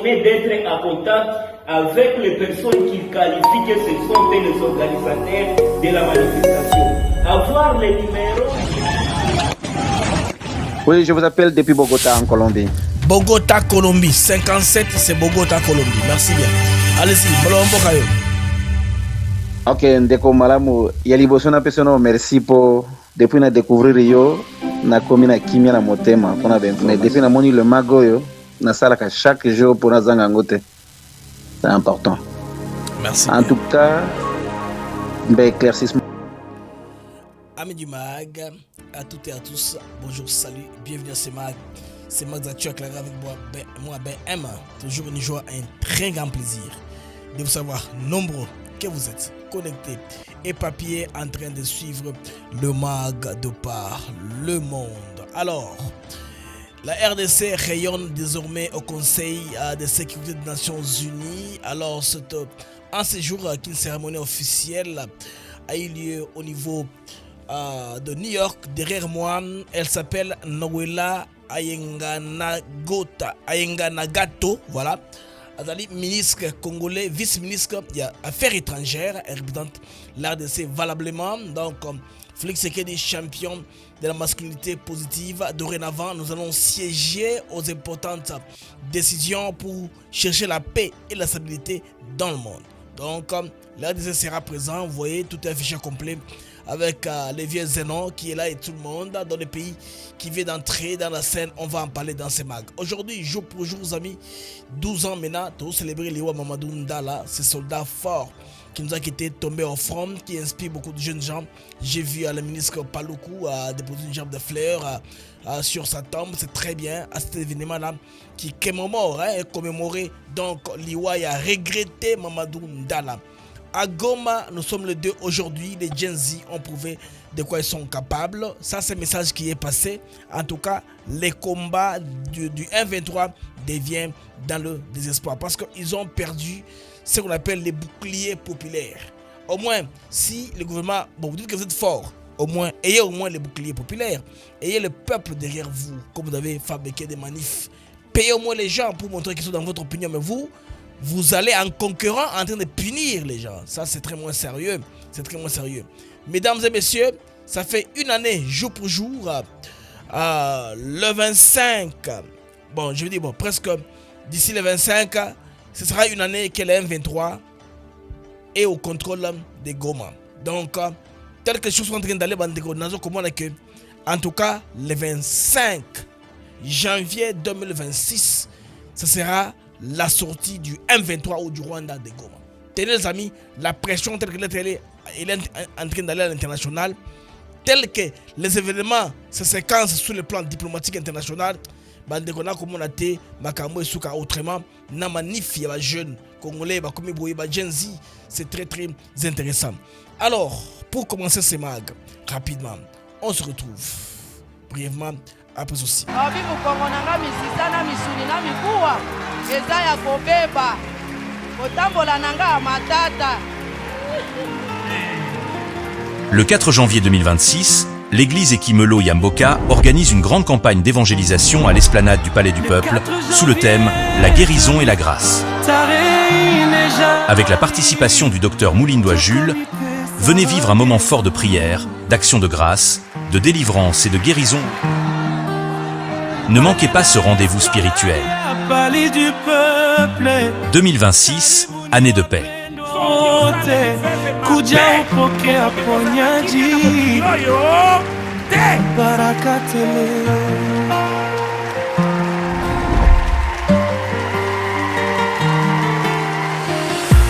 continuer d'être en contact avec les personnes qui qualifient que ce sont les organisateurs de la manifestation. Avoir les numéros. Oui, je vous appelle depuis Bogota, en Colombie. Bogota, Colombie. 57, c'est Bogota, Colombie. Merci bien. Allez-y, Bolombokayo. Ok, ndeko malamu yaliboso na pesono merci pour depuis na découvrir yo na komi na kimia na motema pona ben mais depuis na moni le magoyo na sala ka chaque jour pour na zanga ngote. C'est important. Merci. En tout cas, éclaircissement. Amis du MAG, à toutes et à tous, bonjour, salut, bienvenue à ce MAG. C'est Max Datu avec moi, Ben M. Toujours une joie et un très grand plaisir de vous savoir nombreux que vous êtes connectés et papiers en train de suivre le MAG de par le monde. Alors, la RDC rayonne désormais au Conseil de sécurité des Nations Unies. Alors, c'est en ce jour qu'une cérémonie officielle a eu lieu au niveau de New York. Derrière moi, elle s'appelle Noëlla Ayenganagato, voilà. Azali, ministre congolais, vice-ministre des Affaires étrangères, elle représente l'RDC valablement. Donc, Félix Tshisekedi, champion de la masculinité positive. Dorénavant, nous allons siéger aux importantes décisions pour chercher la paix et la stabilité dans le monde. Donc, l'RDC sera présent, vous voyez, tout est affiché complet avec les vieux Zénon qui est là et tout le monde dans les pays qui vient d'entrer dans la scène. On va en parler dans ces mags. Aujourd'hui, jour pour jour, amis, 12 ans maintenant, nous célébrer Liwa Mamadou Ndala, ce soldat fort qui nous a quitté, tombé au front, qui inspire beaucoup de jeunes gens. J'ai vu le ministre Paloukou déposer une gerbe de fleurs sur sa tombe. C'est très bien à cet événement-là qui commémore, commémoré. Donc, Liwa a regretté Mamadou Ndala. À Goma, nous sommes le 2 aujourd'hui. Les Gen Z ont prouvé de quoi ils sont capables. Ça, c'est le message qui est passé. En tout cas, les combats du 1-23 deviennent dans le désespoir parce qu'ils ont perdu ce qu'on appelle les boucliers populaires. Au moins, si le gouvernement, bon, vous dites que vous êtes fort, au moins, ayez au moins les boucliers populaires. Ayez le peuple derrière vous, comme vous avez fabriqué des manifs. Payez au moins les gens pour montrer qu'ils sont dans votre opinion. Mais vous allez en concurrent en train de punir les gens. Ça, c'est très moins sérieux. C'est très moins sérieux. Mesdames et messieurs, ça fait une année, jour pour jour, le 25, bon, je veux dire, bon, presque d'ici le 25, ce sera une année que le M23 est au contrôle de Goma. Donc, telles que les choses sont en train d'aller, en tout cas, le 25 janvier 2026, ce sera la sortie du M23 ou du Rwanda de Goma. Tenez les amis, la pression telle qu'elle est en train d'aller à l'international, telle que les événements se séquencent sur le plan diplomatique international, bandekona comme on a été makambo esuka autrement na manif ya ba jeunes congolais ba komi boye ba Gen Z, c'est très très intéressant. Alors, pour commencer ces mags rapidement, on se retrouve brièvement après ceci. Le 4 janvier 2026, l'église Ekimelo Yamboka organise une grande campagne d'évangélisation à l'esplanade du Palais du Peuple sous le thème « La guérison et la grâce ». Avec la participation du docteur Moulindois Jules, venez vivre un moment fort de prière, d'action de grâce, de délivrance et de guérison. Ne manquez pas ce rendez-vous spirituel. 2026, année de paix.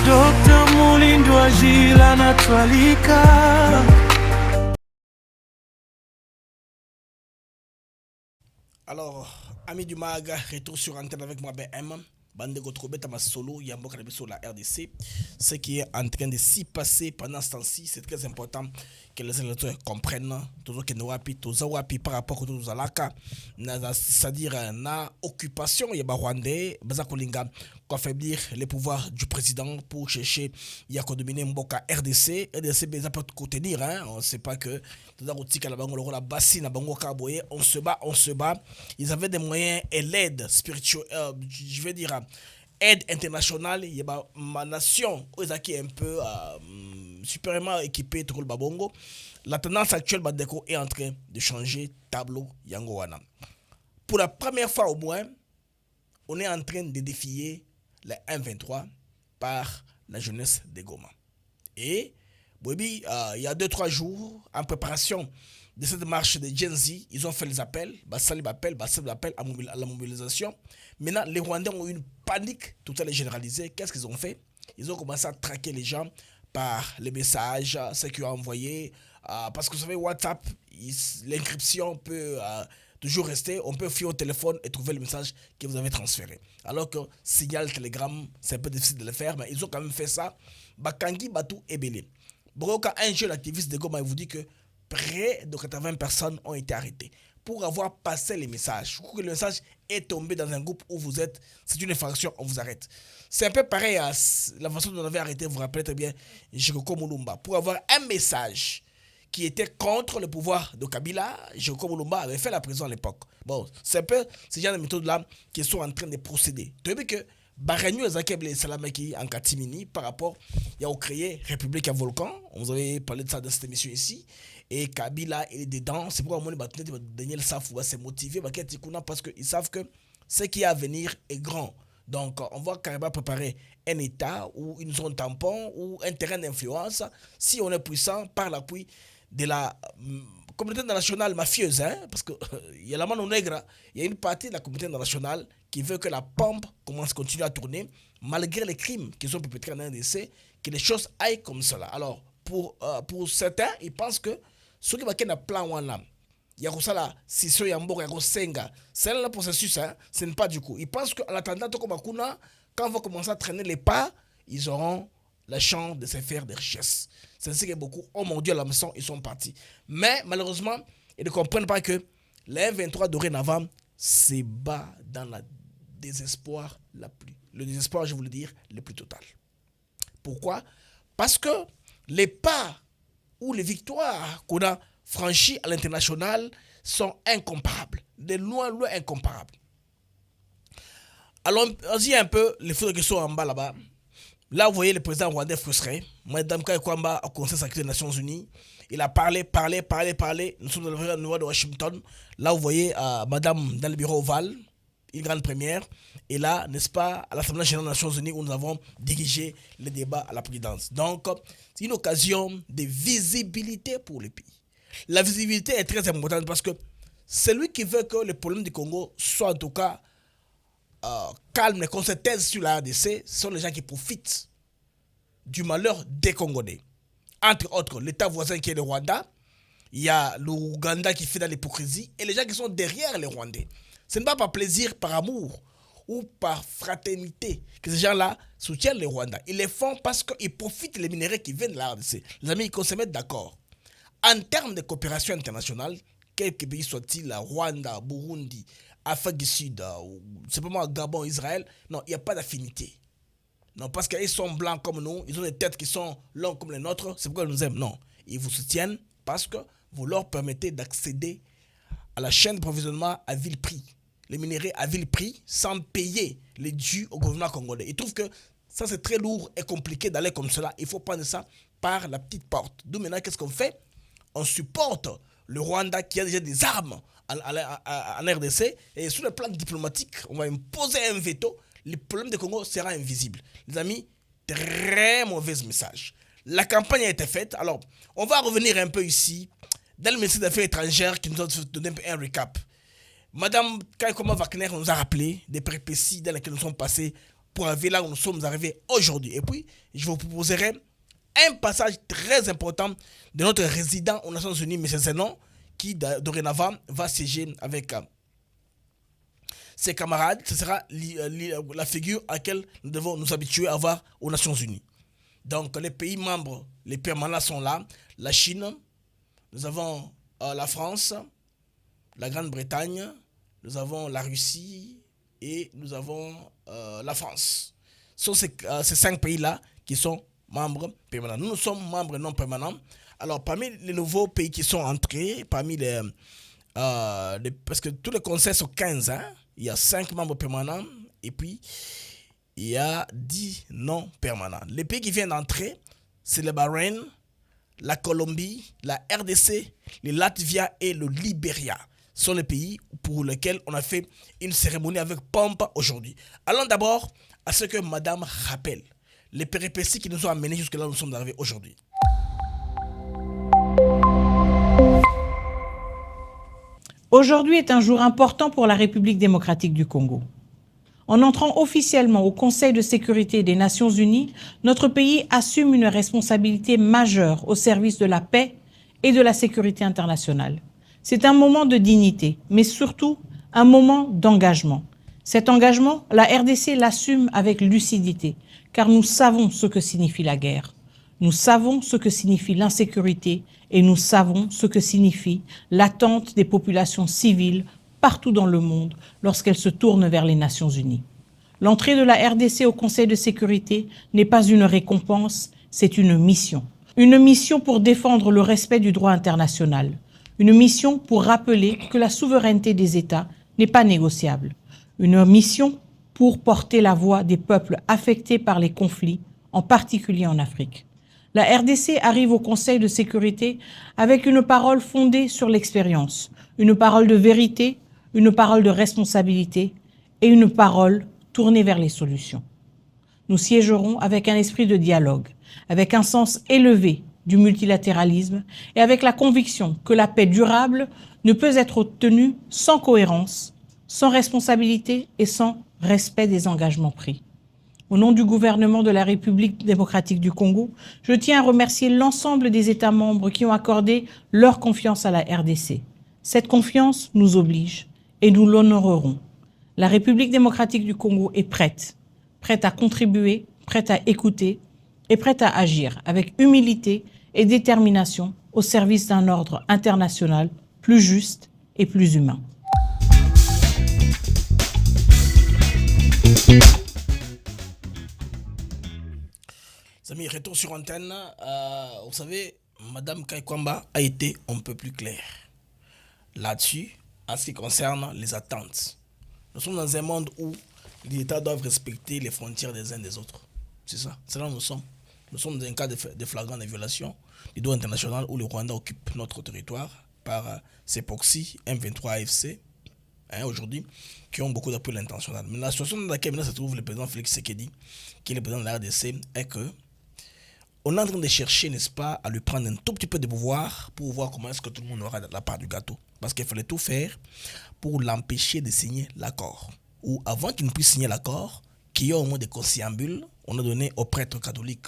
Dr. Moulindois Jules anatwalika. Alors, amis du MAG, retour sur antenne avec moi, BM. Bande Gotrobet à ma solo, Yamboka sur la RDC. Ce qui est en train de s'y passer pendant ce temps-ci, c'est très important que les électeurs comprennent tout ce que nous avons par rapport à tout Alaka, c'est-à-dire la occupation il y a Rwandais, Bazakolinga, affaiblir les pouvoirs du président pour chercher Yakodomine Mboka RDC. RDC Beza peut contenir, on ne sait pas que on se bat. Ils avaient des moyens et l'aide spirituelle, je vais dire aide internationale, il y a ma nation, qui est un peu supérieurement équipée, tout le babongo. La tendance actuelle, Badeko, est en train de changer tableau Yangowana. Pour la première fois au moins, on est en train de défier les 1-23 par la jeunesse de Goma. Et, il y a 2-3 jours, en préparation de cette marche de Gen Z, ils ont fait les appels, à la mobilisation. Maintenant, les Rwandais ont eu une panique totale et généralisée. Qu'est-ce qu'ils ont fait? Ils ont commencé à traquer les gens par les messages, ceux qu'ils ont envoyés. Parce que vous savez, WhatsApp, l'inscription peut toujours rester. On peut fier au téléphone et trouver le message que vous avez transféré. Alors que Signal, Telegram, c'est un peu difficile de le faire, mais ils ont quand même fait ça. Bakangi, Batou et Belé. Quand un jeune activiste de Goma vous dit que près de 80 personnes ont été arrêtées pour avoir passé les messages. Que le message est tombé dans un groupe où vous êtes, c'est une infraction, on vous arrête. C'est un peu pareil à la façon dont on avait arrêté, vous vous rappelez très bien, Joko Mulumba, pour avoir un message qui était contre le pouvoir de Kabila. Joko Mulumba avait fait la prison à l'époque. Bon, c'est un peu ces genre de méthodes-là qui sont en train de procéder. Tu vois que Baragnou et Zakeble Salamaki en Katimini par rapport, il y a créé République à Volcan. On vous avait parlé de ça dans cette émission ici. Et Kabila est dedans. C'est pourquoi Daniel Saf va se motiver parce qu'ils savent que ce qui est à venir est grand. Donc, on va carrément préparer un État ou une zone tampon ou un terrain d'influence si on est puissant par l'appui de la communauté internationale mafieuse. Parce qu'il y a la mano nègre, il y a une partie de la communauté internationale qui veut que la pompe continue à tourner malgré les crimes qui sont perpétrés en RDC, que les choses aillent comme cela. Alors, pour certains, ils pensent que ceux qui ont un plan, il y a ça si ceux qui ont senga, c'est le processus, ce n'est pas du coup. Ils pensent qu'en attendant, quand on va commencer à traîner les pas, ils auront la chance de se faire des richesses. C'est ainsi que beaucoup ont mordu à la maison, ils sont partis. Mais malheureusement, ils ne comprennent pas que les 23 dorénavant se bat dans le désespoir, je voulais dire, le plus total. Pourquoi? Parce que les pas ou les victoires qu'on a franchies à l'international sont incomparables, de loin incomparables. Alors, on dit un peu les photos qui sont en bas là-bas. Là, vous voyez le président rwandais frustré. Madame Kwamba au Conseil sécurité des Nations Unies. Il a parlé. Nous sommes dans le niveau de Washington. Là, vous voyez Madame dans le bureau ovale, une grande première. Et là, n'est-ce pas, à l'Assemblée générale des Nations Unies où nous avons dirigé le débat à la présidence. Donc, c'est une occasion de visibilité pour le pays. La visibilité est très importante parce que celui qui veut que le problème du Congo soit en tout cas calme et qu'on se taise sur la RDC, ce sont les gens qui profitent du malheur des Congolais. Entre autres, l'État voisin qui est le Rwanda, il y a l'Ouganda qui fait dans l'hypocrisie et les gens qui sont derrière les Rwandais. Ce n'est pas par plaisir, par amour ou par fraternité que ces gens-là soutiennent les Rwandais. Ils les font parce qu'ils profitent des minéraux qui viennent de la RDC. Les amis, ils qu'on se mette d'accord. En termes de coopération internationale, quelques pays soient-ils, Rwanda, Burundi, Afrique du Sud, simplement Gabon, Israël, non, il n'y a pas d'affinité. Non, parce qu'ils sont blancs comme nous, ils ont des têtes qui sont longues comme les nôtres, c'est pourquoi ils nous aiment. Non, ils vous soutiennent parce que vous leur permettez d'accéder à la chaîne d'approvisionnement à vil prix, les minéraux à vil prix, sans payer les dus au gouvernement congolais. Ils trouvent que ça c'est très lourd et compliqué d'aller comme cela. Il faut prendre ça par la petite porte. D'où maintenant, qu'est-ce qu'on fait? On supporte le Rwanda qui a déjà des armes en RDC et sur le plan diplomatique, on va imposer un veto. Le problème du Congo sera invisible. Les amis, très mauvais message. La campagne a été faite. Alors, on va revenir un peu ici dans le ministère des Affaires étrangères qui nous a donné un récap. Madame Kaikoma Wagner nous a rappelé des péripéties dans lesquelles nous sommes passés pour arriver là où nous sommes arrivés aujourd'hui. Et puis, je vous proposerai un passage très important de notre résident aux Nations Unies, M. Zenon, qui dorénavant va siéger avec ses camarades. Ce sera la figure à laquelle nous devons nous habituer à voir aux Nations Unies. Donc les pays membres, les permanents sont là. La Chine, nous avons la France, la Grande-Bretagne, nous avons la Russie et nous avons la France. Ce sont ces 5 pays-là qui sont membres permanents. Nous sommes membres non permanents. Alors, parmi les nouveaux pays qui sont entrés, parmi parce que tous les conseils sont 15, il y a 5 membres permanents, et puis il y a 10 non permanents. Les pays qui viennent d'entrer, c'est le Bahreïn, la Colombie, la RDC, le Latvia et le Libéria. Ce sont les pays pour lesquels on a fait une cérémonie avec pompe aujourd'hui. Allons d'abord à ce que Madame rappelle, les péripéties qui nous ont amenés jusque là où nous sommes arrivés aujourd'hui. Aujourd'hui est un jour important pour la République démocratique du Congo. En entrant officiellement au Conseil de sécurité des Nations Unies, notre pays assume une responsabilité majeure au service de la paix et de la sécurité internationale. C'est un moment de dignité, mais surtout un moment d'engagement. Cet engagement, la RDC l'assume avec lucidité, car nous savons ce que signifie la guerre. Nous savons ce que signifie l'insécurité et nous savons ce que signifie l'attente des populations civiles partout dans le monde lorsqu'elles se tournent vers les Nations Unies. L'entrée de la RDC au Conseil de sécurité n'est pas une récompense, c'est une mission. Une mission pour défendre le respect du droit international. Une mission pour rappeler que la souveraineté des États n'est pas négociable. Une mission pour porter la voix des peuples affectés par les conflits, en particulier en Afrique. La RDC arrive au Conseil de sécurité avec une parole fondée sur l'expérience, une parole de vérité, une parole de responsabilité et une parole tournée vers les solutions. Nous siégerons avec un esprit de dialogue, avec un sens élevé du multilatéralisme et avec la conviction que la paix durable ne peut être obtenue sans cohérence, sans responsabilité et sans respect des engagements pris. Au nom du gouvernement de la République démocratique du Congo, je tiens à remercier l'ensemble des États membres qui ont accordé leur confiance à la RDC. Cette confiance nous oblige et nous l'honorerons. La République démocratique du Congo est prête à contribuer, prête à écouter et prête à agir avec humilité et détermination au service d'un ordre international plus juste et plus humain. Amis, retour sur antenne. Vous savez, Madame Kaikwamba a été un peu plus claire là-dessus en ce qui concerne les attentes. Nous sommes dans un monde où les États doivent respecter les frontières des uns des autres. C'est ça, c'est là où nous sommes. Nous sommes dans un cas de flagrant de violation du droit international où le Rwanda occupe notre territoire par ses proxys M23 AFC aujourd'hui, qui ont beaucoup d'appui international. Mais la situation dans laquelle maintenant se trouve le président Félix Tshisekedi, qui est le président de la RDC, est que on est en train de chercher, n'est-ce pas, à lui prendre un tout petit peu de pouvoir pour voir comment est-ce que tout le monde aura la part du gâteau. Parce qu'il fallait tout faire pour l'empêcher de signer l'accord. Ou avant qu'il ne puisse signer l'accord, qu'il y ait au moins des conciliabules, on a donné aux prêtres catholiques,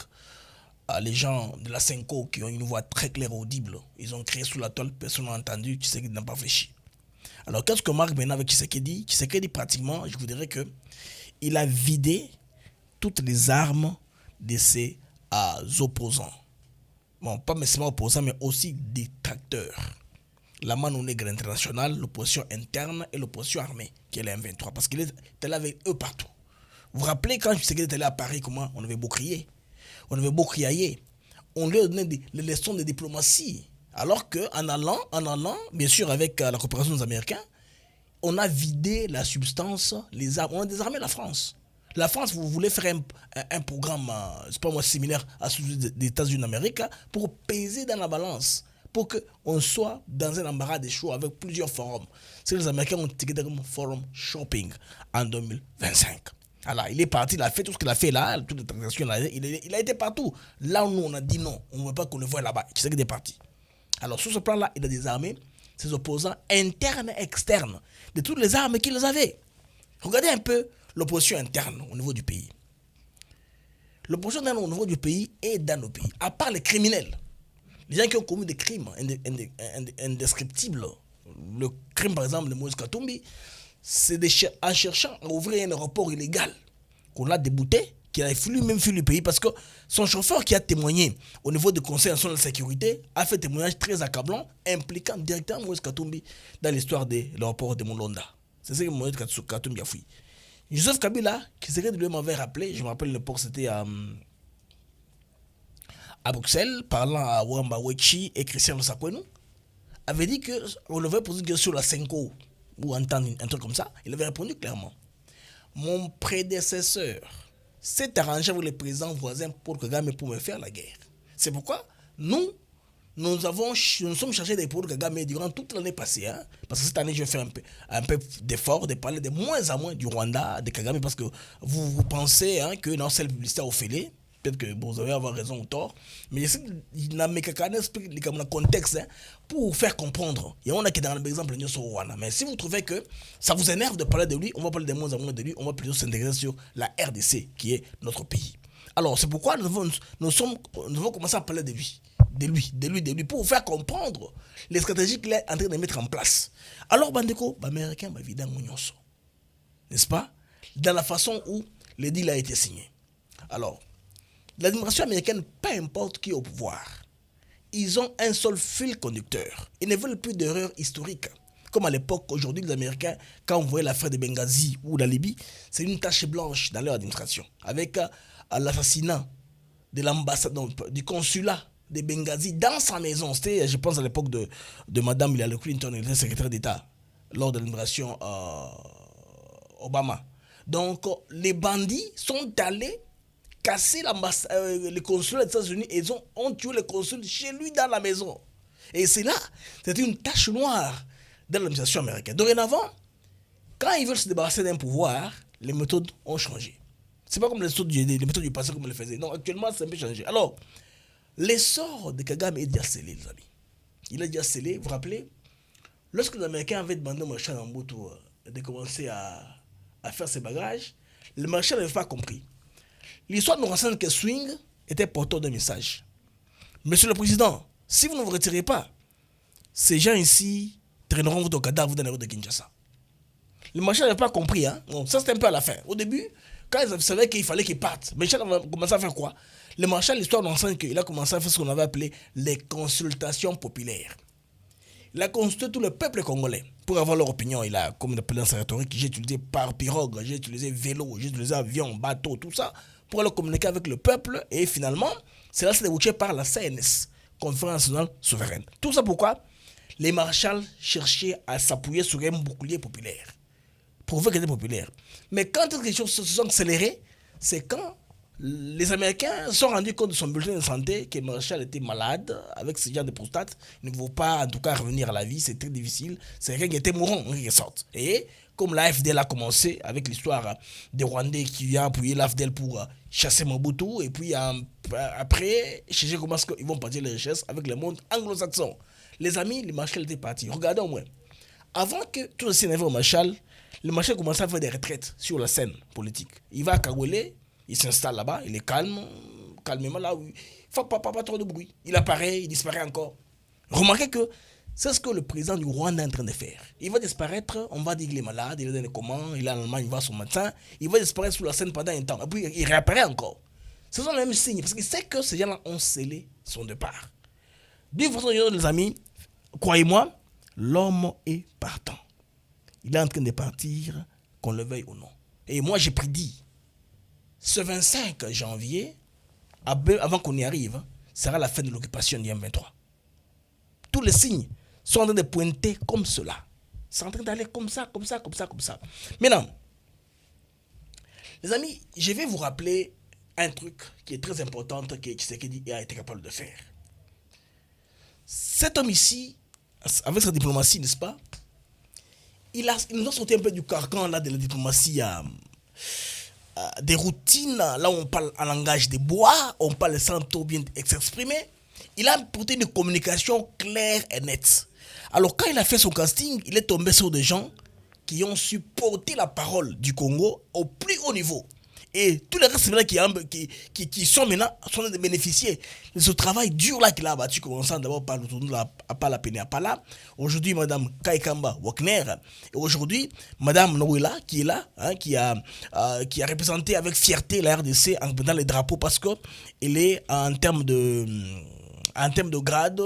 à les gens de la Senko qui ont une voix très claire et audible. Ils ont créé sous la tôle, personne n'a entendu, Tshisekedi n'a pas fléchi. Alors qu'est-ce que marque maintenant avec Tshisekedi? Tshisekedi pratiquement, je vous dirais que il a vidé toutes les armes de ses opposants. Bon, pas nécessairement opposants, mais aussi détracteurs. La Mano Nègre internationale, l'opposition interne et l'opposition armée, qui est la M23, parce qu'il est allé avec eux partout. Vous vous rappelez quand Tshisekedi est allé à Paris, comment on avait beau crier, on avait beau criailler, on lui a donné des leçons de diplomatie, alors qu'en allant, bien sûr avec la coopération des Américains, on a vidé la substance, les armes, on a désarmé la France. La France, vous voulez faire un programme, c'est pas moi, similaire à celui des États-Unis d'Amérique, pour peser dans la balance, pour qu'on soit dans un embarras des choix avec plusieurs forums. C'est les Américains ont étiqueté comme forum shopping en 2025. Alors, il est parti, il a fait tout ce qu'il a fait là, toutes les transactions, il a été partout. Là où nous, on a dit non, on ne veut pas qu'on le voie là-bas. Tu sais qu'il est parti. Alors, sur ce plan-là, il a désarmé ses opposants internes et externes de toutes les armes qu'ils avaient. Regardez un peu l'opposition interne au niveau du pays. L'opposition interne au niveau du pays est dans nos pays. À part les criminels, les gens qui ont commis des crimes indescriptibles. Le crime, par exemple, de Moïse Katumbi, c'est en cherchant à ouvrir un aéroport illégal qu'on l'a débouté, qu'il a même fui le pays parce que son chauffeur qui a témoigné au niveau du Conseil national de sécurité a fait un témoignage très accablant impliquant directement Moïse Katumbi dans l'histoire de l'aéroport de Mulonda. C'est ce que Moïse Katumbi a fui. Joseph Kabila, qui serait de lui m'avait rappelé, je me rappelle le port c'était à Bruxelles, parlant à Wamba Wechi et Christian Sakwenou, avait dit qu'on avait posé une question sur la Senko, ou entendre un truc comme ça. Il avait répondu clairement. Mon prédécesseur s'est arrangé avec les présidents voisins Paul Kagame pour me faire la guerre. C'est pourquoi nous sommes chargés des Paul Kagame durant toute l'année passée. Hein, parce que cette année, je vais faire un peu d'effort de parler de moins en moins du Rwanda, de Kagame, parce que vous pensez hein, que non, c'est le publicitaire au fêlé. Peut-être que vous allez avoir raison ou tort. Mais je sais qu'il n'a pas expliqué le contexte hein, pour vous faire comprendre. Il y en a qui, dans l'exemple, nous sommes au Rwanda. Mais si vous trouvez que ça vous énerve de parler de lui, on va parler de moins en moins de lui. On va plutôt s'intégrer sur la RDC, qui est notre pays. Alors, c'est pourquoi nous devons commencer à parler de lui, pour vous faire comprendre les stratégies qu'il est en train de mettre en place. Alors, Bandeko, l'Américain va vider un mounionso. N'est-ce pas? Dans la façon où le deal a été signé. Alors, l'administration américaine, peu importe qui est au pouvoir, ils ont un seul fil conducteur. Ils ne veulent plus d'erreurs historiques. Comme à l'époque, aujourd'hui, les Américains, quand on voyait l'affaire de Benghazi ou la Libye, c'est une tache blanche dans leur administration. Avec l'assassinat de l'ambassadeur, du consulat de Benghazi dans sa maison. C'était, je pense, à l'époque de Madame Hillary Clinton, elle était secrétaire d'État, lors de l'administration Obama. Donc, les bandits sont allés casser le consulat des États-Unis et ils ont tué le consul chez lui dans la maison. Et c'est là, c'était une tache noire dans l'administration américaine. Dorénavant, quand ils veulent se débarrasser d'un pouvoir, les méthodes ont changé. C'est pas comme les méthodes du passé comme on le faisait. Non, actuellement, c'est un peu changé. Alors, l'essor de Kagame est déjà scellé, les amis. Il est déjà scellé, vous vous rappelez, lorsque les Américains avaient demandé au marchand Mobutu de commencer à faire ses bagages, le marchand n'avait pas compris. L'histoire nous renseigne que Swing était porteur d'un message. Monsieur le Président, si vous ne vous retirez pas, ces gens ici traîneront votre cadavre dans les rues de Kinshasa. Le marchand n'avait pas compris. Hein? Bon, ça, c'était un peu à la fin. Au début, quand ils savaient qu'il fallait qu'ils partent, mais Michel a commencé à faire quoi? Le marchand, l'histoire nous renseigne qu'il a commencé à faire ce qu'on avait appelé les consultations populaires. Il a consulté tout le peuple congolais pour avoir leur opinion. Il a, comme il appelait dans sa rhétorique, j'ai utilisé par pirogue, j'ai utilisé vélo, j'ai utilisé avion, bateau, tout ça, pour aller communiquer avec le peuple. Et finalement, cela s'est débouché par la CNS, Conférence nationale souveraine. Tout ça pourquoi? Les marshals cherchaient à s'appuyer sur un bouclier populaire. Prouver qu'ils étaient populaires. Mais quand les choses se sont accélérées, c'est quand les Américains se sont rendus compte de son bulletin de santé que Marshall était malade avec ce genre de prostate. Il ne pouvait pas, en tout cas, revenir à la vie. C'est très difficile. C'est quelqu'un qui était mourant, en quelque sorte. Et comme l'AFDL a commencé avec l'histoire des Rwandais qui ont appuyé l'AFDL pour chasser Mobutu, et puis après, chercher comment ils vont partir les richesses avec le monde anglo-saxon. Les amis, les Marshall étaient partis. Regardez au moins. Avant que tout le Sénégal au Marshall, le Marshall commençait à faire des retraites sur la scène politique. Il va à Kagwele, il s'installe là-bas, il est calme, calmement là, il ne fait pas trop de bruit. Il apparaît, il disparaît encore. Remarquez que c'est ce que le président du Rwanda est en train de faire. Il va disparaître, on va dire qu'il est malade, il est dans les commandes, il est en Allemagne, il va son médecin, il va disparaître sur la scène pendant un temps, et puis il réapparaît encore. Ce sont les mêmes signes, parce qu'il sait que ces gens-là ont scellé son départ. D'une façon ou d'une autre, les amis, croyez-moi, l'homme est partant. Il est en train de partir, qu'on le veuille ou non. Et moi, j'ai prédit, ce 25 janvier, avant qu'on y arrive, sera la fin de l'occupation du M23. Tous les signes sont en train de pointer comme cela. C'est en train d'aller comme ça. Maintenant, les amis, je vais vous rappeler un truc qui est très important que Tshisekedi a été capable de faire. Cet homme ici, avec sa diplomatie, n'est-ce pas, il nous a sorti un peu du carcan là, de la diplomatie des routines, là où on parle en langage de bois, on parle sans trop bien s'exprimer. Il a apporté une communication claire et nette. Alors quand il a fait son casting, il est tombé sur des gens qui ont su porter la parole du Congo au plus haut niveau. Et tous les restes qui sont maintenant sont en train de bénéficier de ce travail dur là qu'il a abattu, commençant d'abord par le tournoi de la Pénéapala. Aujourd'hui, Madame Kaikamba Wagner. Et aujourd'hui, Madame Noëlla qui est là, hein, qui a représenté avec fierté la RDC en prenant les drapeaux parce qu'elle est en termes de grade,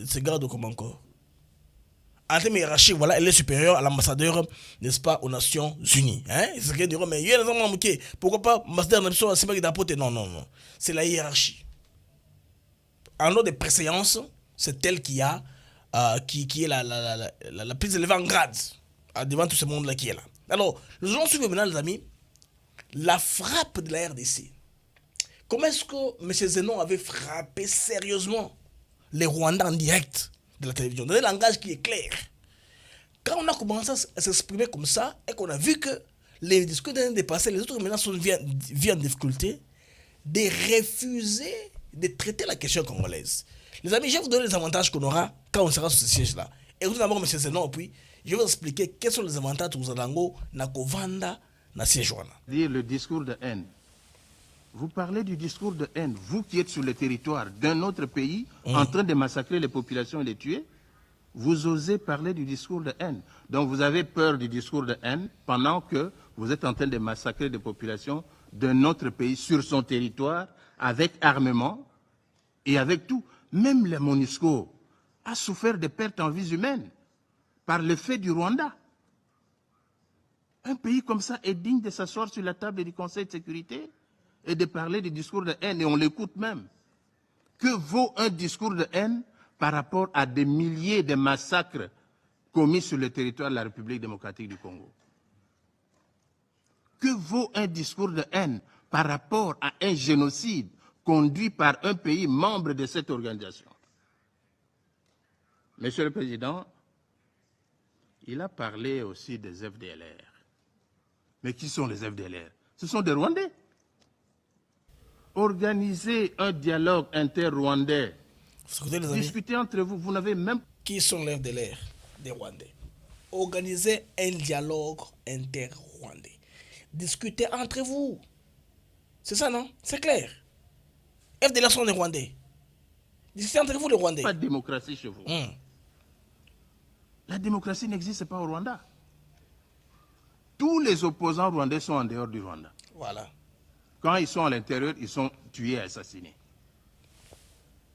c'est grade comment encore? En termes hiérarchiques, voilà, elle est supérieure à l'ambassadeur, n'est-ce pas, aux Nations Unies. Hein? C'est ce qu'elle dirait, mais il y a des gens qui pourquoi pas, ambassadeur de Nations Unies, non. C'est la hiérarchie. En ordre de préséance, c'est elle qui est la plus élevée en grade devant tout ce monde-là qui est là. Alors, nous allons suivre maintenant, les amis, la frappe de la RDC. Comment est-ce que M. Zenon avait frappé sérieusement les Rwandais en direct de la télévision, dans un langage qui est clair. Quand on a commencé à s'exprimer comme ça, et qu'on a vu que les discours ont dépassé, les autres maintenant vivent en difficulté, de refuser de traiter la question congolaise. Les amis, je vais vous donner les avantages qu'on aura quand on sera sur ce siège-là. Écoutez d'abord M. Zenon, puis je vais vous expliquer quels sont les avantages que vous avez na Kovanda, na siège. Dire le discours de haine. Vous parlez du discours de haine, vous qui êtes sur le territoire d'un autre pays, en train de massacrer les populations et les tuer, vous osez parler du discours de haine. Donc vous avez peur du discours de haine pendant que vous êtes en train de massacrer des populations d'un autre pays sur son territoire, avec armement et avec tout. Même la MONUSCO a souffert de pertes en vies humaines par le fait du Rwanda. Un pays comme ça est digne de s'asseoir sur la table du Conseil de sécurité et de parler des discours de haine, et on l'écoute même. Que vaut un discours de haine par rapport à des milliers de massacres commis sur le territoire de la République démocratique du Congo? Que vaut un discours de haine par rapport à un génocide conduit par un pays membre de cette organisation? Monsieur le Président, il a parlé aussi des FDLR. Mais qui sont les FDLR? Ce sont des Rwandais. Organisez un dialogue inter-rwandais. Discutez entre vous. Vous n'avez même... Qui sont les FDLR des Rwandais? Organisez un dialogue inter-rwandais. Discutez entre vous. C'est ça, non? C'est clair. FDLR sont des Rwandais. Discutez entre vous, les Rwandais. Pas de démocratie chez vous. La démocratie n'existe pas au Rwanda. Tous les opposants rwandais sont en dehors du Rwanda. Voilà. Quand ils sont à l'intérieur, ils sont tués et assassinés.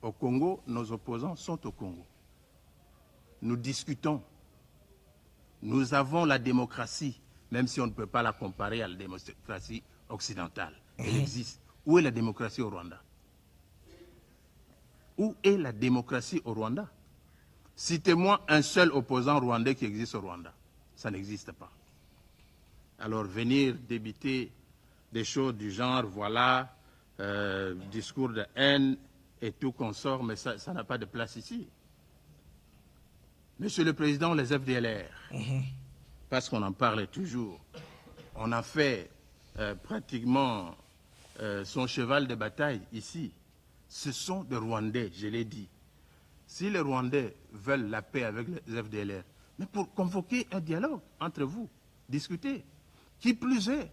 Au Congo, nos opposants sont au Congo. Nous discutons. Nous avons la démocratie, même si on ne peut pas la comparer à la démocratie occidentale. Elle existe. Où est la démocratie au Rwanda? Où est la démocratie au Rwanda? Citez-moi un seul opposant rwandais qui existe au Rwanda. Ça n'existe pas. Alors venir débiter des choses du genre, voilà, discours de haine et tout consort, mais ça n'a pas de place ici. Monsieur le Président, les FDLR, parce qu'on en parle toujours, on a fait pratiquement son cheval de bataille ici. Ce sont des Rwandais, je l'ai dit. Si les Rwandais veulent la paix avec les FDLR, mais pour convoquer un dialogue entre vous, discuter. Qui plus est,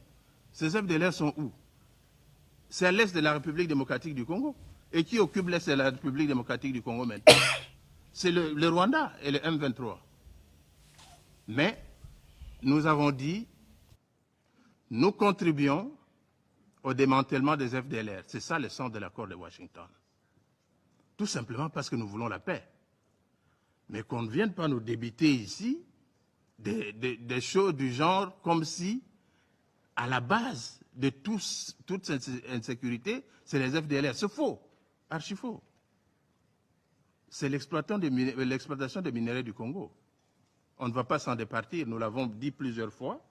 ces FDLR sont où? C'est à l'est de la République démocratique du Congo. Et qui occupe l'est de la République démocratique du Congo maintenant? C'est le Rwanda et le M23. Mais nous avons dit, nous contribuons au démantèlement des FDLR. C'est ça le sens de l'accord de Washington. Tout simplement parce que nous voulons la paix. Mais qu'on ne vienne pas nous débiter ici des choses du genre comme si, à la base de toute cette insécurité, c'est les FDLR. C'est faux, archi faux. C'est l'exploitation des minerais du Congo. On ne va pas s'en départir, nous l'avons dit plusieurs fois.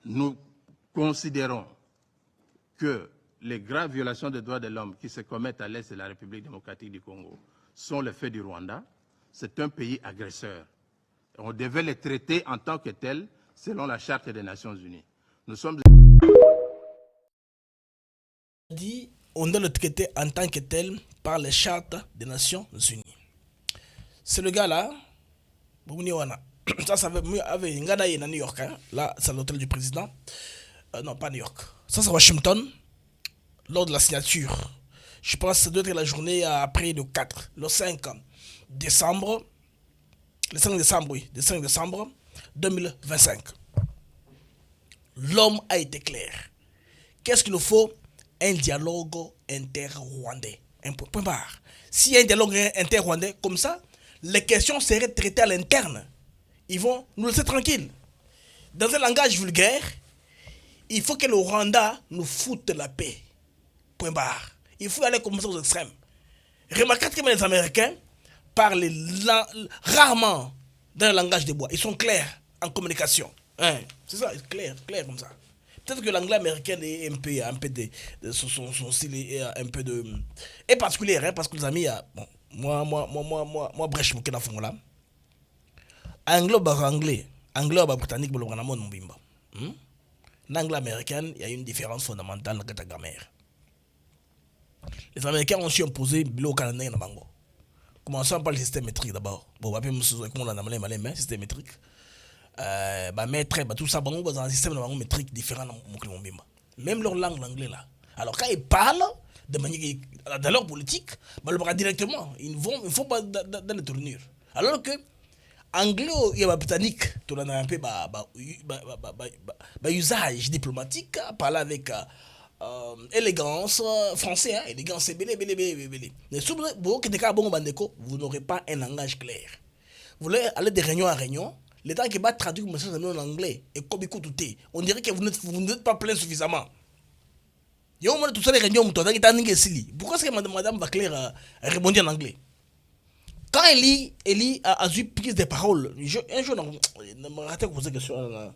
Nous considérons que les graves violations des droits de l'homme qui se commettent à l'est de la République démocratique du Congo sont le fait du Rwanda. C'est un pays agresseur. On devait les traiter en tant que tels selon la Charte des Nations Unies. Nous sommes... On doit le traiter en tant que tel par les chartes des Nations Unies. C'est le gars là, ça va mieux avec New York, hein? Là c'est l'hôtel du président. Non, pas New York. Ça c'est Washington, lors de la signature. Je pense que ça doit être la journée après le 4, le 5 décembre. Le 5 décembre, oui, le 5 décembre 2025. L'homme a été clair. Qu'est-ce qu'il nous faut? Un dialogue inter-rwandais. Un point barre. S'il y a un dialogue inter-rwandais comme ça, les questions seraient traitées à l'interne. Ils vont nous laisser tranquilles. Dans un langage vulgaire, il faut que le Rwanda nous foute la paix. Point barre. Il faut aller comme ça aux extrêmes. Remarquez que les Américains parlent rarement dans le langage des bois. Ils sont clairs en communication. Hein? C'est ça, clair comme ça. Peut-être que l'anglais américain est un peu son style est un peu de est particulier, hein, parce que les amis, bon, moi, brèche mon kena fongola. Anglais, britannique, bon, le monde mbimba. L'anglais américain, il y a une différence fondamentale dans la grammaire. Les Américains ont su imposer le Canada et le Bango. Commençons par le système métrique d'abord. Bon, on va appeler le système métrique. Tout ça, dans un système métrique différent dans même leur langue, l'anglais là. Alors quand ils parlent de manière dans leur politique, ils parlent directement. Ils ne font pas dans les tournures. Alors que anglais, il y a britannique, tu as un peu usage diplomatique, parler avec élégance, français, élégance, c'est belé. Mais si vous n'aurez pas un langage clair. Vous voulez aller de réunion à réunion, les temps qui va traduire le message en anglais, et comme écoutez, on dirait que vous n'êtes pas plein suffisamment. Il y a au moins tout ça les réunions, pourquoi est-ce que madame va clair répondre en anglais? Quand Eli a eu prise de parole, un jour, je me rappelle poser une question dans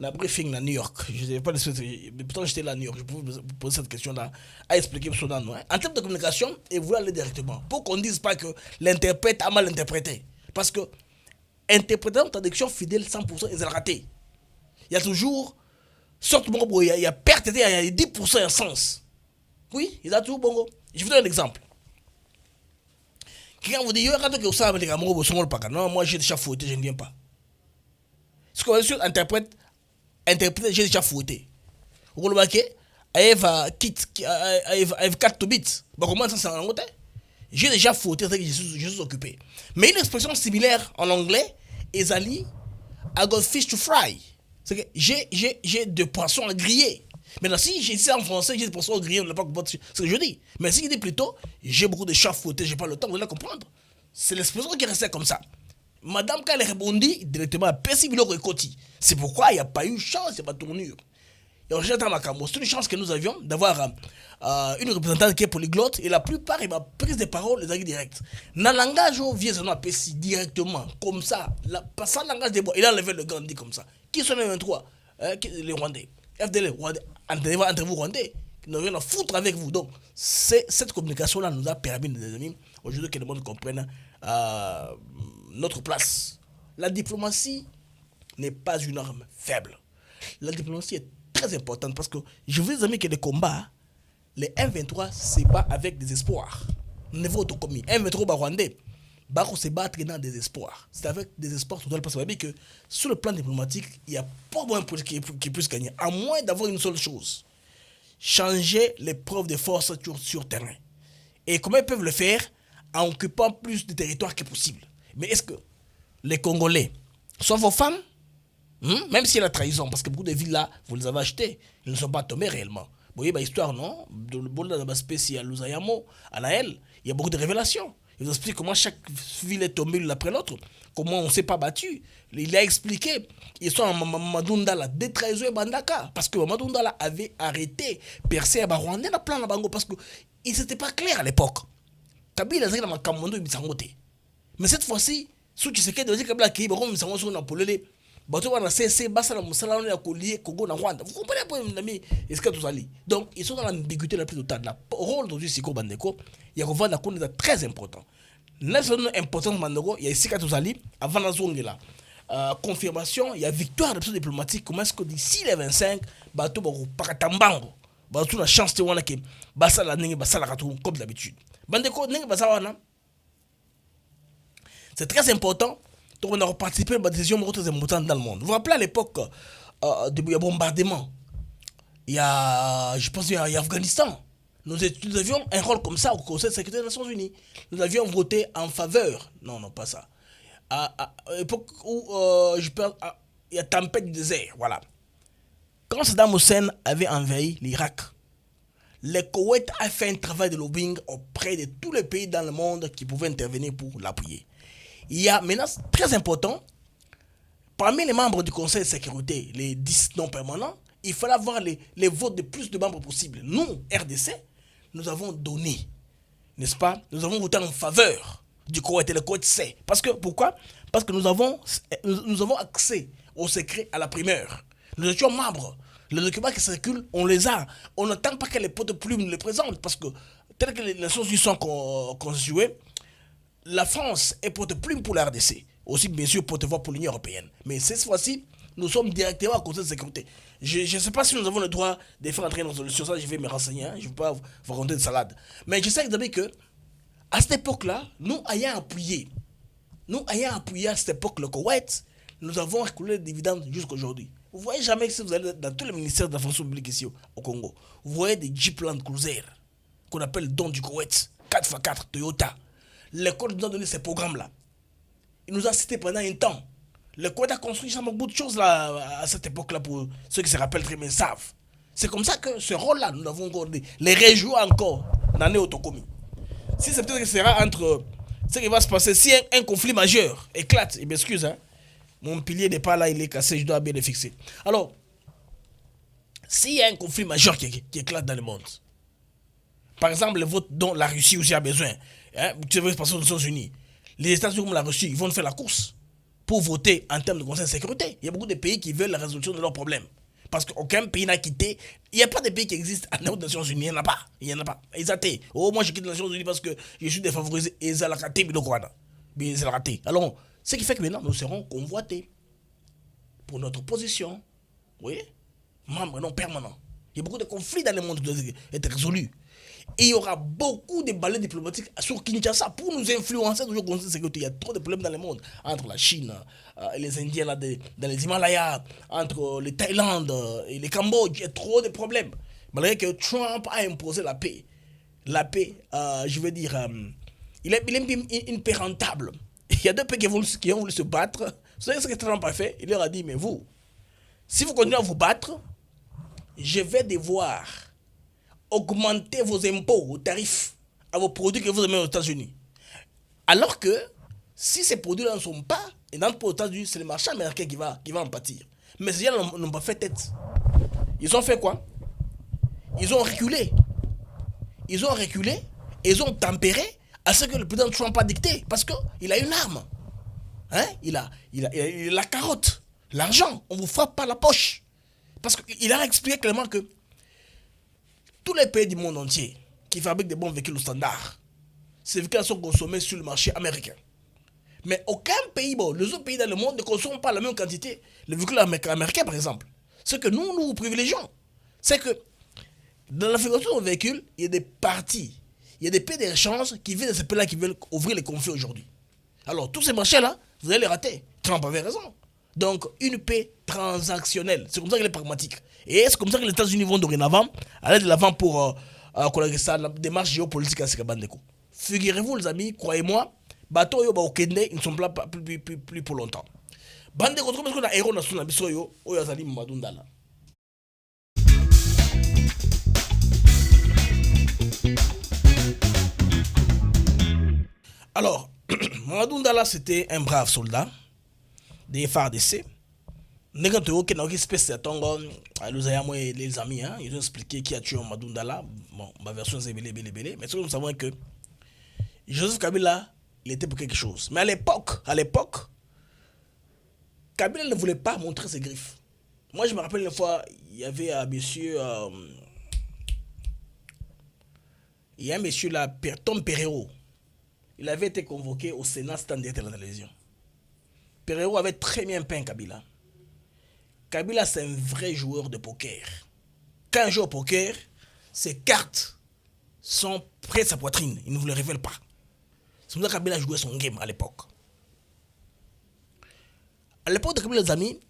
la briefing à New York. Je ne sais pas mais pourtant j'étais là à New York, je pouvais vous poser cette question-là, à expliquer ce dans nous. En termes de communication, et vous aller directement, pour qu'on ne dise pas que l'interprète a mal interprété. Parce que interpréter une traduction fidèle 100%, ils ont raté. Il y a toujours, il y a perte, il y a 10% de sens. Oui, ils ont toujours bon. Je vous donne un exemple. Quelqu'un vous dit, yo, quand vous savez les amoureux, vous ne pas. Non, moi j'ai déjà fouetté, je ne viens pas. Ce qu'on veut interpréter, j'ai déjà fouetté. Vous voyez, Eve 4 bits. Comment ça, c'est en anglais? J'ai déjà fouetté, c'est que je suis occupé. Mais une expression similaire en anglais, Ezali, I got fish to fry. C'est que j'ai deux poissons à griller. Maintenant, si j'ai dit en français, j'ai des poissons à griller, on n'a pas compris ce que je dis. Mais si je dis plutôt, j'ai beaucoup de chats fouettés, j'ai pas le temps, vous allez comprendre. C'est l'expression qui restait comme ça. Madame, quand elle répondit directement à Percy Biloko et Koti, c'est pourquoi il n'y a pas eu chance, il n'y a pas de tournure. C'est une chance que nous avions d'avoir une représentante qui est polyglotte et la plupart, il m'a prise des paroles, les avis directs. Dans le langage, on vient à Percy directement, comme ça, passant le langage des bois, il a enlevé le gant, dit comme ça. Qui sont les 23 les Rwandais. FDL, entre vous Rwandais, qui n'ont rien à foutre avec vous. Donc, cette communication-là nous a permis, les amis, aujourd'hui que le monde comprenne notre place. La diplomatie n'est pas une arme faible. La diplomatie est très importante parce que je vous dis, amis, que les combats, les M23 se battent avec des espoirs. Niveau autocommis. M23 rwandais, se battre dans des espoirs. C'est avec des espoirs total parce que sur le plan diplomatique, il n'y a pas moyen qui puisse gagner, à moins d'avoir une seule chose: changer les preuves de force sur terrain. Et comment ils peuvent le faire? En occupant plus de territoire que possible. Mais est-ce que les Congolais, soit vos femmes, même s'il y a la trahison, parce que beaucoup de villes là, vous les avez achetées, ils ne sont pas tombés réellement. Vous voyez, histoire, non? Dans le bol de la spécie à Luzayamo, à Naël, il y a beaucoup de révélations. Il vous explique comment chaque ville est tombée l'une après l'autre, comment on ne s'est pas battu. Il a expliqué, ils sont en Mamadundala, détrahison et Bandaka, parce que Mamadundala avait arrêté Percé à Rwandais dans plan de Bango, parce qu'il n'était pas clair à l'époque. Kabila a dit que Kamondo est. Mais cette fois-ci, si tu sais que Kabila a dit que Kabila est bateau wana cessé basa la musala na collier Congo na Rwanda. Vous comprenez pas mon ami? Est-ce que tout ça lit? Donc ils sont dans l'ambiguïté la plus totale. Le rôle de Siko Bandeko, il y a revendre la compte très important. National important Bandeko, il y a ici tout ça lit avant la zone là. Confirmation, il y a victoire de diplomatique. Comment est-ce que d'ici les 25 bateau ba pakatambango. Bateau la chance de wana que basa la ningi basa la katou comme d'habitude. Bandeko ningi basa wana. C'est très important. Donc on a participé à des décisions très importantes dans le monde. Vous vous rappelez à l'époque du bombardement, il y a, je pense, il y a Afghanistan. Nous avions un rôle comme ça au Conseil de sécurité des Nations Unies. Nous avions voté en faveur. Non, pas ça. À l'époque où je pense, il y a tempête du désert, voilà. Quand Saddam Hussein avait envahi l'Irak, le Koweït a fait un travail de lobbying auprès de tous les pays dans le monde qui pouvaient intervenir pour l'appuyer. Il y a maintenant, très important, parmi les membres du Conseil de sécurité, les 10 non permanents, il fallait avoir les votes de plus de membres possible. Nous, RDC, nous avons donné, n'est-ce pas? Nous avons voté en faveur du Koweït et le Koweït sait. Pourquoi? Parce que nous avons accès au secret à la primeur. Nous étions membres Les documents qui circulent, on les a. On n'attend pas que les potes plumes nous les présentent parce que, tel que les Nations Unies sont constituées, la France est porte-plume pour la RDC. Aussi, bien sûr, porte-voix pour l'Union européenne. Mais cette fois-ci, nous sommes directement à Conseil de sécurité. Je ne sais pas si nous avons le droit de faire entrer dans sur ça, je vais me renseigner. Je ne veux pas vous raconter de salade. Mais je sais que, à cette époque-là, nous ayant appuyé à cette époque le Koweït, nous avons reculé les dividendes jusqu'à aujourd'hui. Vous voyez jamais que si vous allez dans tous les ministères de la fonction publique ici au Congo, vous voyez des Jeep Land Cruiser qu'on appelle Don du Koweït, 4x4 Toyota. L'école nous a donné ces programmes-là. Il nous a cité pendant un temps. Le Koweït a construit beaucoup de choses là, à cette époque-là, pour ceux qui se rappellent très bien savent. C'est comme ça que ce rôle-là, nous l'avons accordé. Les régions encore, dans les autocomis. Si c'est peut-être que ce sera entre ce qui va se passer, si un conflit majeur éclate, et m'excuse, hein, mon pilier n'est pas là, il est cassé, je dois bien le fixer. Alors, s'il y a un conflit majeur qui éclate dans le monde, par exemple, le vote dont la Russie aussi a besoin, hein, tu veux passer aux Nations Unies, les États-Unis comme la Russie, ils vont faire la course pour voter en termes de Conseil de sécurité. Il y a beaucoup de pays qui veulent la résolution de leurs problèmes. Parce qu'aucun pays n'a quitté. Il n'y a pas de pays qui existent aux Nations Unies. Il n'y en a pas. Il n'y en a pas. Ils attaquent. Oh, moi je quitte les Nations Unies parce que je suis défavorisé. Et ils ont raté, mais ils ont raté. Alors, ce qui fait que maintenant, nous serons convoités pour notre position. Oui, membre non permanent. Il y a beaucoup de conflits dans le monde qui doivent être résolus. Et il y aura beaucoup de balais diplomatiques sur Kinshasa pour nous influencer toujours contre la sécurité. Il y a trop de problèmes dans le monde entre la Chine et les Indiens là dans les Himalayas, entre les Thaïlande et les Cambodge. Il y a trop de problèmes. Malgré que Trump a imposé la paix. La paix, je veux dire, il est une paix rentable. Il y a deux pays qui ont voulu se battre. Vous savez ce que Trump a fait? Il leur a dit, mais vous, si vous continuez à vous battre, je vais devoir augmenter vos impôts, vos tarifs à vos produits que vous aimez aux États-Unis. Alors que si ces produits-là ne sont pas, et n'entrent pas aux États-Unis, c'est le marché américain qui va en pâtir. Mais ces gens n'ont pas fait tête. Ils ont fait quoi? Ils ont reculé. Ils ont reculé et ils ont tempéré à ce que le président Trump a dicté. Parce qu'il a une arme. Hein? Il a la carotte, l'argent. On ne vous frappe pas la poche. Parce qu'il a expliqué clairement que tous les pays du monde entier qui fabriquent des bons véhicules au standard, ces véhicules sont consommés sur le marché américain. Mais aucun pays, les autres pays dans le monde ne consomment pas la même quantité. Les véhicules américains, par exemple. Ce que nous privilégions, c'est que dans la fabrication de véhicules, il y a des parties, il y a des pays d'échange qui viennent de ces pays-là qui veulent ouvrir les conflits aujourd'hui. Alors, tous ces marchés-là, vous allez les rater. Trump avait raison. Donc, une paix transactionnelle. C'est comme ça qu'il est pragmatique. Et c'est comme ça que les États-Unis vont dorénavant aller de l'avant pour la démarche géopolitique à Sekabandeko. Figurez-vous, les amis, croyez-moi, bateau yo ba okende, ils ne sont pas plus pour longtemps. Bande contre parce qu'on a héros national biso yo azali Mamadou Ndala. Alors, Mamadou Ndala, c'était un brave soldat des FARDC. Nous avons espèce de tongo, les amis, hein, ils ont expliqué qui a tué Mamadou Ndala. Bon, ma version c'est belé. Mais nous savons que Joseph Kabila, il était pour quelque chose. Mais à l'époque, Kabila ne voulait pas montrer ses griffes. Moi, je me rappelle une fois, il y avait un monsieur là, Tom Perero. Il avait été convoqué au Sénat, c'était en direct à la télévision. Perero avait très bien peint Kabila. Kabila, c'est un vrai joueur de poker. Quand il joue au poker, ses cartes sont près de sa poitrine. Il ne vous le révèle pas. C'est comme ça que Kabila jouait son game à l'époque. À l'époque de Kabila, les amis,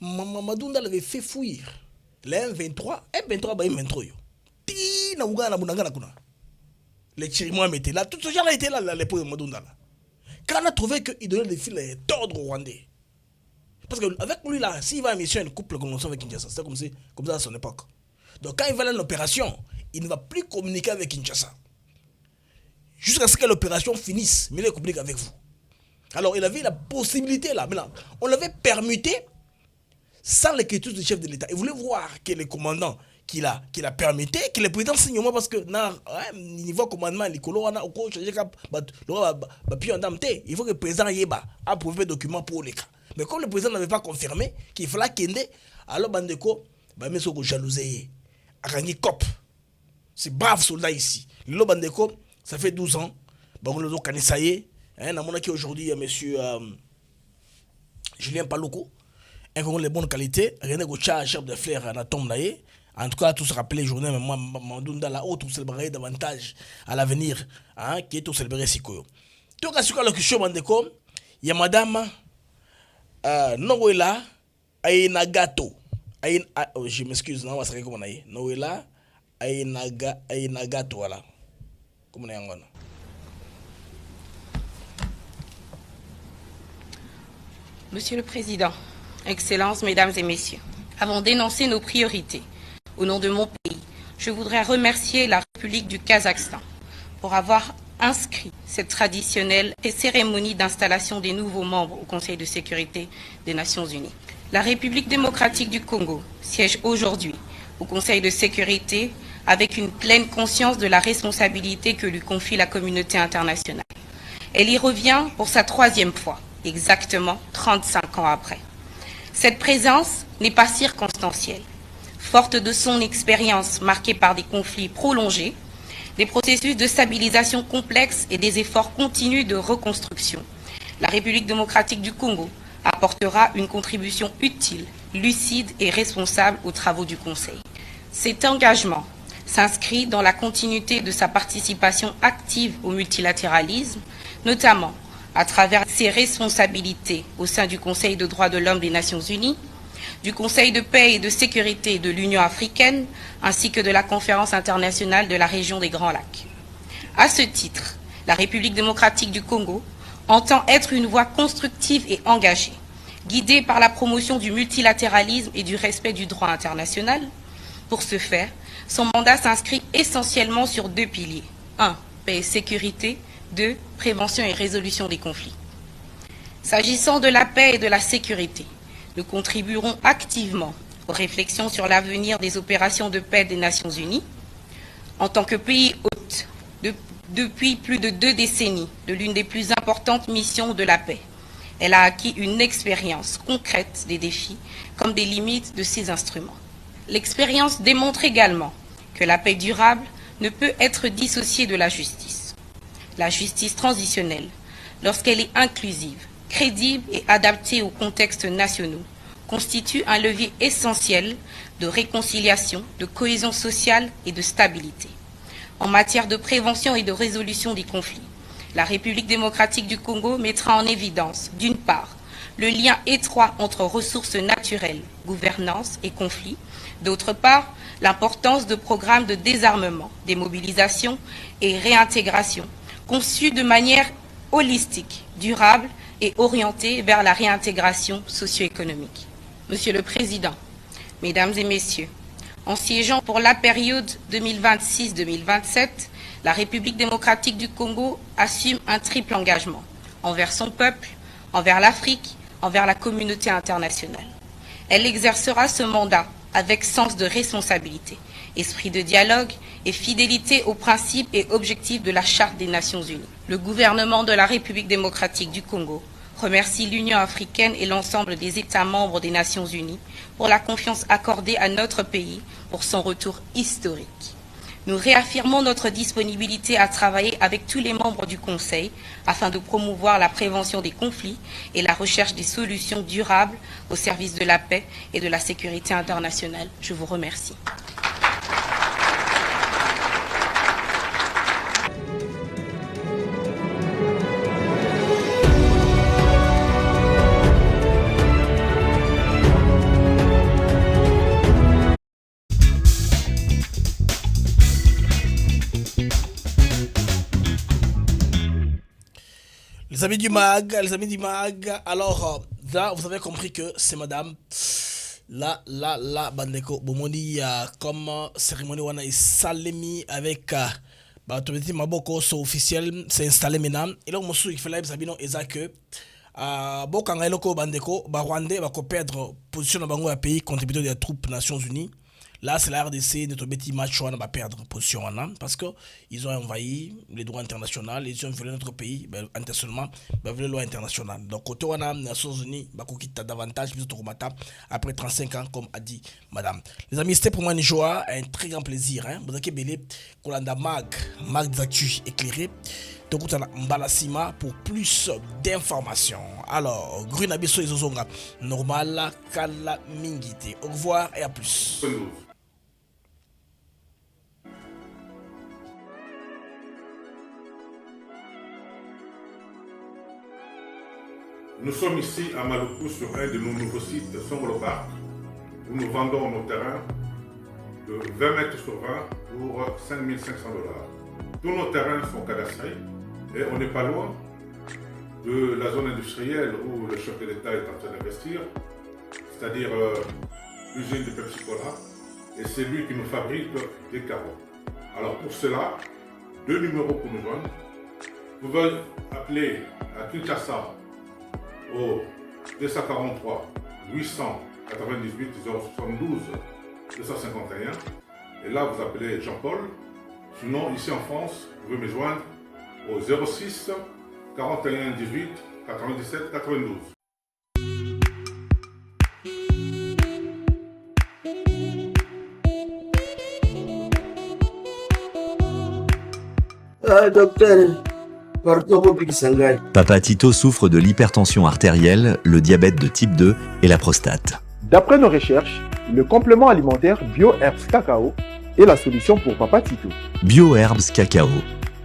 Mamadou Ndala avait fait fuir les M23. M23, bah, M23. Tina Ougana Bunagana Kuna. Les Chirimois étaient là. Tout ce genre-là était là à l'époque de Mamadou Ndala. Quand on a trouvé qu'il donnait des fils tordre aux Rwandais. Parce qu'avec lui, là, s'il va à mission, il coupe la convention avec Kinshasa. C'est comme ça à son époque. Donc quand il va aller en opération, il ne va plus communiquer avec Kinshasa. Jusqu'à ce que l'opération finisse, mais il communique avec vous. Alors il avait la possibilité là. Maintenant, on l'avait permuté sans l'écriture du chef de l'État. Il voulait voir que le commandant qui l'a permuté, que le président signe au moins parce que niveau commandement, il faut que le président Yeba approuve le document pour les cas. Mais comme le président n'avait pas confirmé qu'il fallait qu'il y ait alors Bandeko, bah mais soko jalousé akangi cop. C'est brave soldat ici. Le bandeko, ça fait 12 ans. Bah on le doit kanisaye. Hein, na monaki aujourd'hui il y a monsieur Julien Paluku. Un Congo de bonne qualité, rien de chef de flair à la tombe naïe. En tout cas, tout se rappelait journée, mais moi, Mandunda la haute, tout célébrer davantage à l'avenir, hein, qui est tout célébrer Sikoyo. Tout cas, sur la question, Mandeko, il y a madame Noëlla Aïnagato. Je m'excuse, non, c'est comment on a dit. Noëlla Aïnagato, voilà. Comment on a dit. Monsieur le Président, Excellences, Mesdames et Messieurs, avant d'énoncer nos priorités, au nom de mon pays, je voudrais remercier la République du Kazakhstan pour avoir inscrit cette traditionnelle cérémonie d'installation des nouveaux membres au Conseil de sécurité des Nations Unies. La République démocratique du Congo siège aujourd'hui au Conseil de sécurité avec une pleine conscience de la responsabilité que lui confie la communauté internationale. Elle y revient pour sa 3e fois, exactement 35 ans après. Cette présence n'est pas circonstancielle. Forte de son expérience marquée par des conflits prolongés, des processus de stabilisation complexes et des efforts continus de reconstruction, la République démocratique du Congo apportera une contribution utile, lucide et responsable aux travaux du Conseil. Cet engagement s'inscrit dans la continuité de sa participation active au multilatéralisme, notamment à travers ses responsabilités au sein du Conseil des droits de l'homme des Nations Unies, du Conseil de paix et de sécurité de l'Union africaine, ainsi que de la Conférence internationale de la région des Grands Lacs. À ce titre, la République démocratique du Congo entend être une voix constructive et engagée, guidée par la promotion du multilatéralisme et du respect du droit international. Pour ce faire, son mandat s'inscrit essentiellement sur 2 piliers. 1. Paix et sécurité. 2. Prévention et résolution des conflits. S'agissant de la paix et de la sécurité, nous contribuerons activement aux réflexions sur l'avenir des opérations de paix des Nations Unies. En tant que pays hôte, depuis plus de 2 décennies, de l'une des plus importantes missions de la paix, elle a acquis une expérience concrète des défis comme des limites de ces instruments. L'expérience démontre également que la paix durable ne peut être dissociée de la justice. La justice transitionnelle, lorsqu'elle est inclusive, crédible et adaptée aux contextes nationaux, constitue un levier essentiel de réconciliation, de cohésion sociale et de stabilité. En matière de prévention et de résolution des conflits, la République démocratique du Congo mettra en évidence, d'une part, le lien étroit entre ressources naturelles, gouvernance et conflits, d'autre part, l'importance de programmes de désarmement, démobilisation et réintégration, conçus de manière holistique, durable et orientés vers la réintégration socio-économique. Monsieur le Président, Mesdames et Messieurs, en siégeant pour la période 2026-2027, la République démocratique du Congo assume un triple engagement envers son peuple, envers l'Afrique, envers la communauté internationale. Elle exercera ce mandat avec sens de responsabilité, esprit de dialogue et fidélité aux principes et objectifs de la Charte des Nations Unies. Le gouvernement de la République démocratique du Congo remercie l'Union africaine et l'ensemble des États membres des Nations Unies pour la confiance accordée à notre pays pour son retour historique. Nous réaffirmons notre disponibilité à travailler avec tous les membres du Conseil afin de promouvoir la prévention des conflits et la recherche des solutions durables au service de la paix et de la sécurité internationale. Je vous remercie. Les amis du mag, alors là vous avez compris que c'est madame là bandeko bomoni comme cérémonie wana isalemi avec batometi maboko so officiel c'est installé maintenant et là mosu il fallait sabino eza que bokanga eloko bandeko ba rwandais ba ko perdre position na bango ya pays contributeur des troupes Nations Unies Là, c'est la RDC, notre petit match, on va perdre position parce qu'ils ont envahi les droits internationaux, ils ont violé notre pays, internationalement, violé les lois internationales. Donc, côté on a les Nations Unies, on quitte davantage, après 35 ans, comme a dit madame. Les amis, c'était pour moi une joie, un très grand plaisir. Vous avez belé, Kolanda Mag des actus éclairés. Donc, on a Mbalasima pour plus d'informations. Alors, Grunabiso Izozonga, normal, Kala Mingite. Au revoir et à plus. Nous sommes ici à Maluku sur un de nos nouveaux sites, Songolo Park, où nous vendons nos terrains de 20 mètres sur 20 pour 5 500 $. Tous nos terrains sont cadastrés et on n'est pas loin de la zone industrielle où le chef de l'État est en train d'investir, c'est-à-dire l'usine de Pepsi Cola, et c'est lui qui nous fabrique des carreaux. Alors pour cela, 2 numéros pour nous joindre. Vous pouvez appeler à Kinshasa au 243 898 072 251 et là vous appelez Jean-Paul. Sinon ici en France vous pouvez me joindre au 06 41 18 97 92. Docteur, Papa Tito souffre de l'hypertension artérielle, le diabète de type 2 et la prostate. D'après nos recherches, le complément alimentaire BioHerbs Cacao est la solution pour Papa Tito. BioHerbs Cacao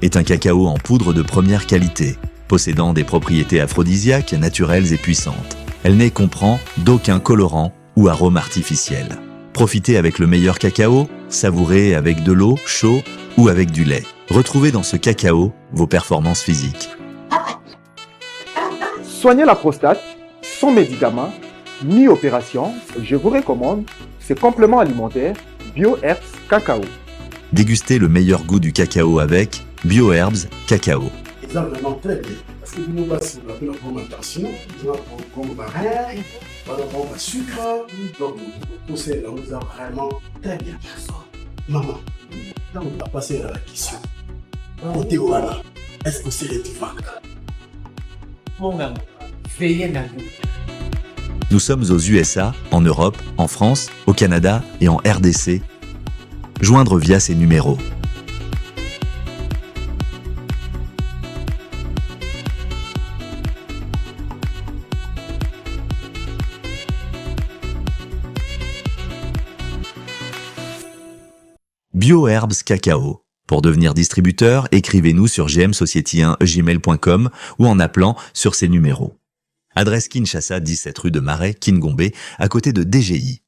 est un cacao en poudre de première qualité, possédant des propriétés aphrodisiaques, naturelles et puissantes. Elle n'est comprend d'aucun colorant ou arôme artificiel. Profitez avec le meilleur cacao, savourez avec de l'eau, chaud ou avec du lait. Retrouvez dans ce cacao vos performances physiques. Soignez la prostate sans médicaments ni opération. Je vous recommande ce complément alimentaire BioHerbs Cacao. Dégustez le meilleur goût du cacao avec BioHerbs Cacao. Ils sont vraiment très bien. Parce que nous passons la fermentation, nous avons comme barrière, nous avons le sucre, donc tout ça, nous avons vraiment très bien. Maman, quand on a passé à la question, côté voilà, est-ce que c'est réticent? Mon amour, veillez dans nous. Nous sommes aux USA, en Europe, en France, au Canada et en RDC. Joindre via ces numéros. BioHerbs Cacao. Pour devenir distributeur, écrivez-nous sur gmsociety1gmail.com ou en appelant sur ces numéros. Adresse Kinshasa, 17 rue de Marais, Kingombe, à côté de DGI.